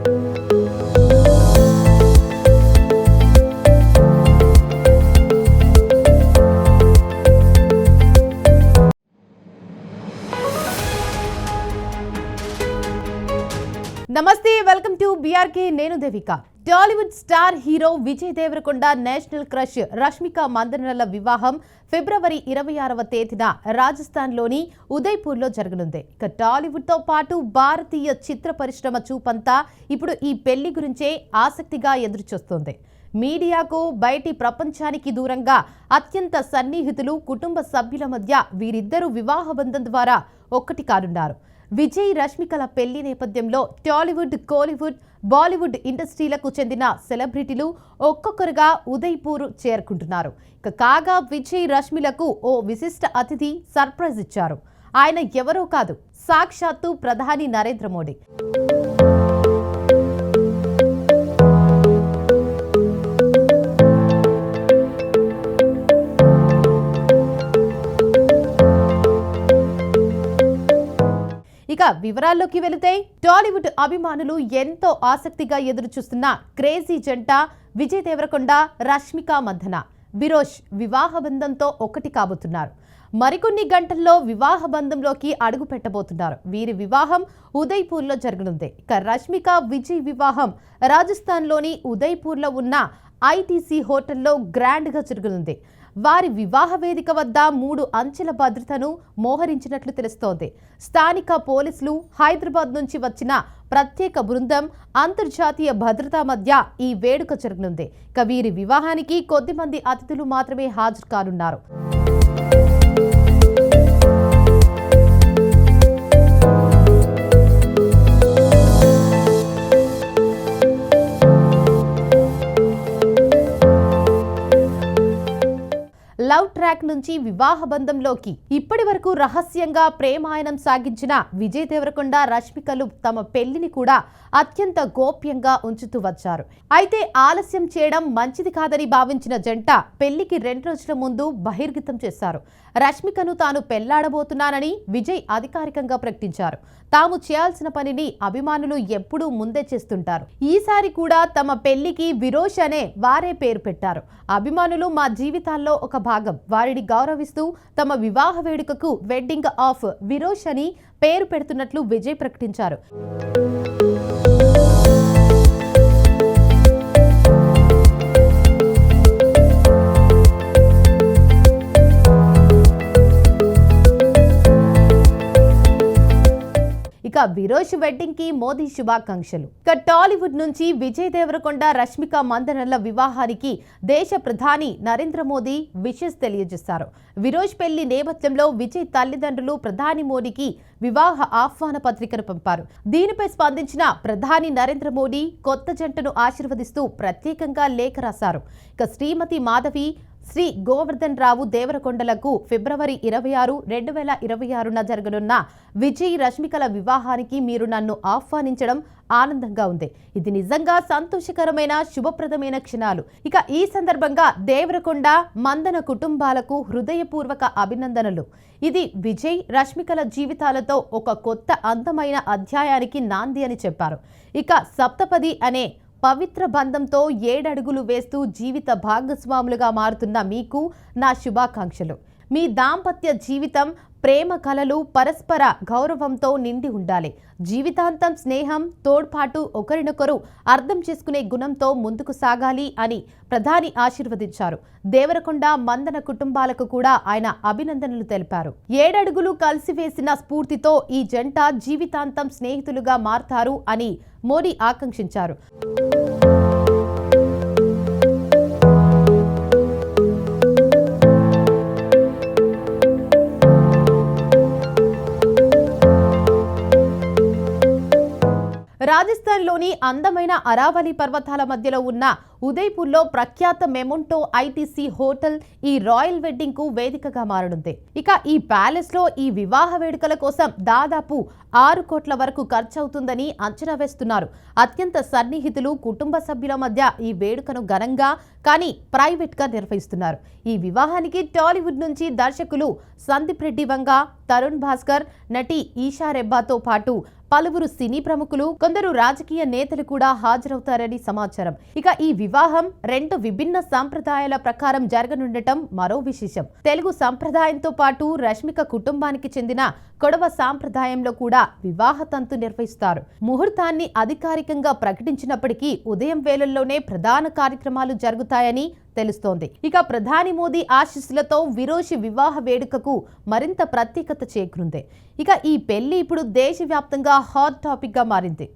నమస్తే, welcome to BRK. నేను Devika. Tollywood star hero Vijay Deverakonda national crush Rashmika మందనల వివాహం ఫిబ్రవరి 26వ తేదీన రాజస్థాన్లోని ఉదయ్పూర్లో జరగనుంది. ఇక టాలీవుడ్తో పాటు భారతీయ చిత్ర పరిశ్రమ చూపంతా ఇప్పుడు ఈ పెళ్లి గురించే ఆసక్తిగా ఎదురుచూస్తోంది. మీడియాకు, బయటి ప్రపంచానికి దూరంగా అత్యంత సన్నిహితులు, కుటుంబ సభ్యుల మధ్య వీరిద్దరూ వివాహ బంధం ద్వారా ఒక్కటి కానున్నారు. విజయ్ రష్మికల పెళ్లి నేపథ్యంలో టాలీవుడ్, కోలీవుడ్, బాలీవుడ్ ఇండస్ట్రీలకు చెందిన సెలబ్రిటీలు ఒక్కొక్కరుగా ఉదయ్పూర్ చేరుకుంటున్నారు. ఇక కాగా విజయ్ రష్మిలకు ఓ విశిష్ట అతిథి సర్ప్రైజ్ ఇచ్చారు. ఆయన ఎవరో కాదు, సాక్షాత్తు ప్రధాని నరేంద్ర మోడీ. ఇక వివరాల్లోకి వెళితే, టాలీవుడ్ అభిమానులు ఎంతో ఆసక్తిగా ఎదురుచూస్తున్న క్రేజీ జంట విజయ్ దేవరకొండ, రష్మిక మందన విరోష్ వివాహ బంధంతో ఒకటి కాబోతున్నారు. మరికొన్ని గంటల్లో వివాహ బంధంలోకి అడుగు పెట్టబోతున్నారు. వీరి వివాహం ఉదయ్పూర్లో జరగనుంది. ఇక రష్మిక విజయ్ వివాహం రాజస్థాన్లోని ఉదయ్పూర్లో ఉన్న ఐటీసీ హోటల్లో గ్రాండ్గా జరగనుంది. వారి వివాహ వేదిక వద్ద 3 అంచెల భద్రతను మోహరించినట్లు తెలుస్తోంది. స్థానిక పోలీసులు, హైదరాబాద్ నుంచి వచ్చిన ప్రత్యేక బృందం, అంతర్జాతీయ భద్రత మధ్య ఈ వేడుక జరగనుంది. ఇక వీరి వివాహానికి కొద్దిమంది అతిథులు మాత్రమే హాజరు కానున్నారు. లవ్ ట్రాక్ నుంచి వివాహ బంధంలోకి ఇప్పటి వరకు రహస్యంగా ప్రేమాయణం సాగించిన విజయ్ దేవరకొండ, రష్మికలు తమ పెళ్లిని కూడా అత్యంత గోప్యంగా ఉంచుతూ వచ్చారు. అయితే ఆలస్యం చేయడం మంచిది కాదని భావించిన జంట పెళ్లికి 2 రోజుల ముందు బహిర్గతం చేశారు. రష్మికను తాను పెళ్లాడబోతున్నానని విజయ్ అధికారికంగా ప్రకటించారు. తాము చేయాల్సిన పనిని అభిమానులు ఎప్పుడూ ముందే చేస్తుంటారు. ఈసారి కూడా తమ పెళ్లికి విరోష్ అనే వారే పేరు పెట్టారు. అభిమానులు మా జీవితాల్లో ఒక భాగం, వారిని గౌరవిస్తూ తమ వివాహ వేడుకకు వెడ్డింగ్ ఆఫ్ విరోష్ అని పేరు పెడుతున్నట్లు విజయ్ ప్రకటించారు. ఇక విరోష్ వెడ్డింగ్ కి మోదీ శుభాకాంక్షలు. ఇక టాలీవుడ్ నుంచి విజయ్ దేవరకొండ, రష్మిక మందనల వివాహానికి దేశ ప్రధాని నరేంద్ర మోదీ విషెస్ తెలియజేశారు. విరోష్ పెళ్లి నేపథ్యంలో విజయ్ తల్లిదండ్రులు ప్రధాని మోడీకి వివాహ ఆహ్వాన పత్రికను పంపారు. దీనిపై స్పందించిన ప్రధాని నరేంద్ర మోడీ కొత్త జంటను ఆశీర్వదిస్తూ ప్రత్యేకంగా లేఖ రాశారు. ఇక శ్రీమతి మాధవి, శ్రీ గోవర్ధన్ రావు దేవరకొండలకు ఫిబ్రవరి 26, 2026న జరగనున్న విజయ్ రష్మికల వివాహానికి మీరు నన్ను ఆహ్వానించడం ఆనందంగా ఉంది. ఇది నిజంగా సంతోషకరమైన, శుభప్రదమైన క్షణాలు. ఇక ఈ సందర్భంగా దేవరకొండ, మందన కుటుంబాలకు హృదయపూర్వక అభినందనలు. ఇది విజయ్ రష్మికల జీవితాలతో ఒక కొత్త అందమైన అధ్యాయానికి నాంది అని చెప్పారు. ఇక సప్తపది అనే పవిత్ర బంధంతో 7 అడుగులు వేస్తూ జీవిత భాగస్వాములుగా మారుతున్న మీకు నా శుభాకాంక్షలు. మీ దాంపత్య జీవితం ప్రేమ, కలలు, పరస్పర గౌరవంతో నిండి ఉండాలి. జీవితాంతం స్నేహం, తోడ్పాటు, ఒకరినొకరు అర్థం చేసుకునే గుణంతో ముందుకు సాగాలి అని ప్రధాని ఆశీర్వదించారు. దేవరకొండ, మందన కుటుంబాలకు కూడా ఆయన అభినందనలు తెలిపారు. 7 అడుగులు కలిసి వేసిన స్ఫూర్తితో ఈ జంట జీవితాంతం స్నేహితులుగా మారతారు అని మోడీ ఆకాంక్షించారు. రాజస్థాన్లోని అందమైన అరావళి పర్వతాల మధ్యలో ఉన్న ఉదయ్పూర్లో ప్రఖ్యాత మెమొంటో ఐటీసీ హోటల్ ఈ రాయల్ వెడ్డింగ్ కు వేదికగా మారనుంది. ఇక ఈ ప్యాలెస్ లో ఈ వివాహ వేడుకల కోసం దాదాపు 6 కోట్ల వరకు ఖర్చవుతుందని అంచనా వేస్తున్నారు. అత్యంత సన్నిహితులు, కుటుంబ సభ్యుల మధ్య ఈ వేడుకను ఘనంగా కానీ ప్రైవేట్ గా నిర్వహిస్తున్నారు. ఈ వివాహానికి టాలీవుడ్ నుంచి దర్శకులు సందీప్ రెడ్డి వంగ, తరుణ్ భాస్కర్, నటి ఈషా రెబ్బాతో పాటు పలువురు సినీ ప్రముఖులు, కొందరు రాజకీయ నేతలు కూడా హాజరవుతారని సమాచారం. ఇక ఈ వివాహం 2 విభిన్న సంప్రదాయాల ప్రకారం జరగనుండటం మరో విశేషం. తెలుగు సంప్రదాయంతో పాటు రష్మిక కుటుంబానికి చెందిన కొడవ సాంప్రదాయంలో కూడా వివాహ తంతు నిర్వహిస్తారు. ముహూర్తాన్ని అధికారికంగా ప్రకటించినప్పటికీ ఉదయం వేళల్లోనే ప్రధాన కార్యక్రమాలు జరుగుతాయని తెలుస్తోంది. ఇక ప్రధాని మోదీ ఆశీస్సులతో విరోషి వివాహ వేడుకకు మరింత ప్రత్యేకత చేకూరింది. ఇక ఈ పెళ్లి ఇప్పుడు దేశవ్యాప్తంగా హాట్ టాపిక్ గా మారింది.